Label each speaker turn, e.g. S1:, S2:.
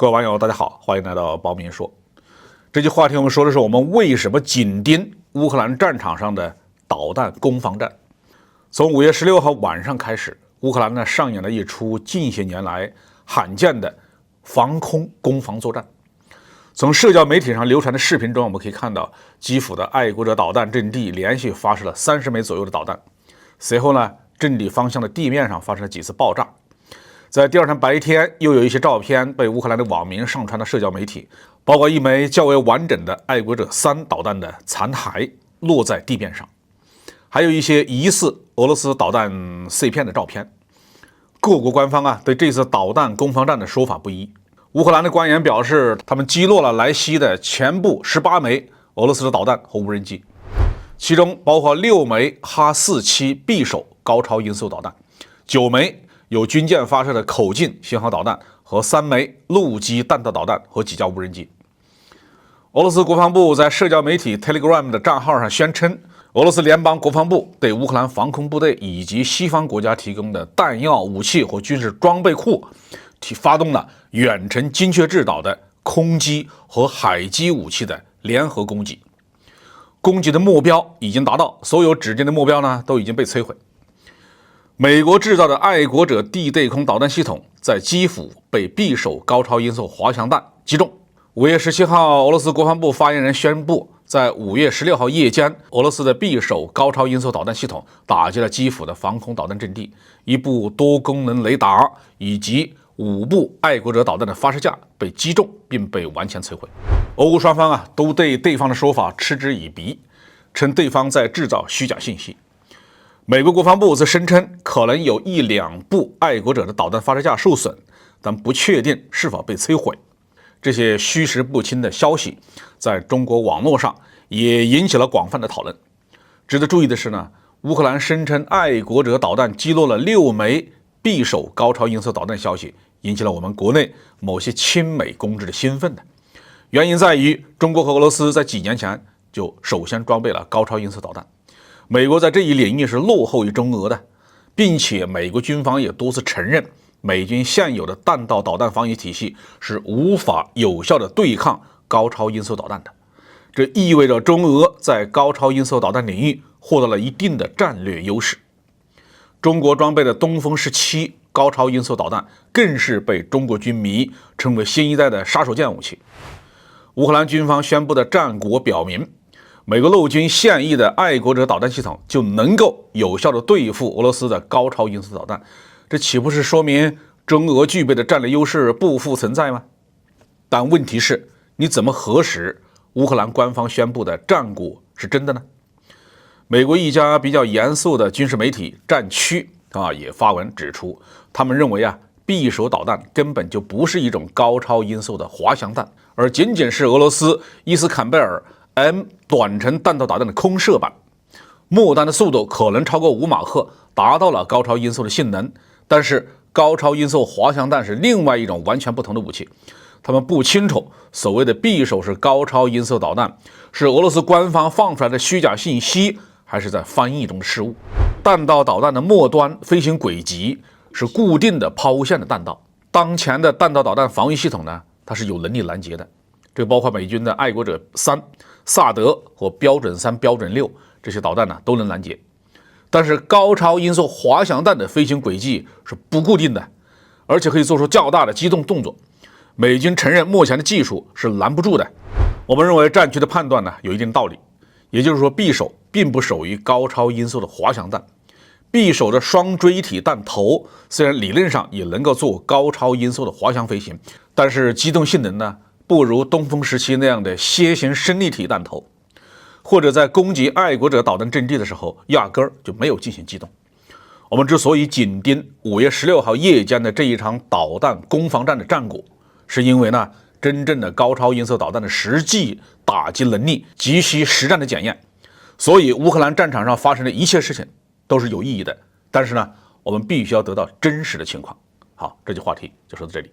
S1: 各位网友，大家好，欢迎来到包明说。这期话题我们说的是我们为什么紧盯乌克兰战场上的导弹攻防战。从5月16号晚上开始，乌克兰呢上演了一出近些年来罕见的防空攻防作战。从社交媒体上流传的视频中，我们可以看到基辅的爱国者导弹阵地连续发射了30枚左右的导弹，随后呢，阵地方向的地面上发生了几次爆炸。在第二天白天，又有一些照片被乌克兰的网民上传到社交媒体，包括一枚较为完整的爱国者3导弹的残骸落在地面上，还有一些疑似俄罗斯导弹碎片的照片。各国官方对这次导弹攻防战的说法不一。乌克兰的官员表示，他们击落了来袭的全部18枚俄罗斯的导弹和无人机，其中包括6枚哈47匕首高超音速导弹，9枚有军舰发射的口径巡航导弹和3枚陆基弹道导弹和几架无人机。俄罗斯国防部在社交媒体 Telegram 的账号上宣称，俄罗斯联邦国防部对乌克兰防空部队以及西方国家提供的弹药、武器和军事装备库发动了远程精确制导的空基和海基武器的联合攻击。攻击的目标已经达到，所有指定的目标呢都已经被摧毁。美国制造的爱国者地对空导弹系统在基辅被匕首高超音速滑翔弹击中。5月17号，俄罗斯国防部发言人宣布，在5月16号夜间，俄罗斯的匕首高超音速导弹系统打击了基辅的防空导弹阵地，一部多功能雷达以及5部爱国者导弹的发射架被击中并被完全摧毁。俄乌双方都对对方的说法嗤之以鼻，称对方在制造虚假信息。美国国防部则声称，可能有1-2部爱国者的导弹发射架受损，但不确定是否被摧毁。这些虚实不清的消息在中国网络上也引起了广泛的讨论。值得注意的是呢，乌克兰声称爱国者导弹击落了6枚匕首高超音速导弹消息，引起了我们国内某些亲美公知的兴奋的。原因在于，中国和俄罗斯在几年前就首先装备了高超音速导弹。美国在这一领域是落后于中俄的，并且美国军方也多次承认，美军现有的弹道导弹防御体系是无法有效的对抗高超音速导弹的。这意味着中俄在高超音速导弹领域获得了一定的战略优势。中国装备的东风17高超音速导弹更是被中国军迷称为新一代的杀手锏武器。乌克兰军方宣布的战果表明，美国陆军现役的爱国者导弹系统就能够有效地对付俄罗斯的高超音速导弹，这岂不是说明中俄具备的战略优势不复存在吗？但问题是，你怎么核实乌克兰官方宣布的战果是真的呢？美国一家比较严肃的军事媒体战区也发文指出，他们认为匕首导弹根本就不是一种高超音速的滑翔弹，而仅仅是俄罗斯伊斯坎贝尔 M 短程弹道导弹的空射版，末端的速度可能超过5马赫，达到了高超音速的性能。但是高超音速滑翔弹是另外一种完全不同的武器，他们不清楚所谓的匕首是高超音速导弹是俄罗斯官方放出来的虚假信息，还是在翻译中的失误。弹道导弹的末端飞行轨迹是固定的抛线的弹道，当前的弹道导弹防御系统呢，它是有能力拦截的，这包括美军的爱国者3、萨德和标准3、标准6这些导弹呢都能拦截。但是高超音速滑翔弹的飞行轨迹是不固定的，而且可以做出较大的机动动作。美军承认目前的技术是拦不住的。我们认为战区的判断呢有一定道理，也就是说匕首并不属于高超音速的滑翔弹。匕首的双锥体弹头虽然理论上也能够做高超音速的滑翔飞行，但是机动性能呢不如东风17那样的楔形升力体弹头，或者在攻击爱国者导弹阵地的时候压根儿就没有进行机动。我们之所以紧盯5月16号夜间的这一场导弹攻防战的战果，是因为呢，真正的高超音速导弹的实际打击能力急需实战的检验。所以乌克兰战场上发生的一切事情都是有意义的，但是呢，我们必须要得到真实的情况。好，这期话题就说到这里。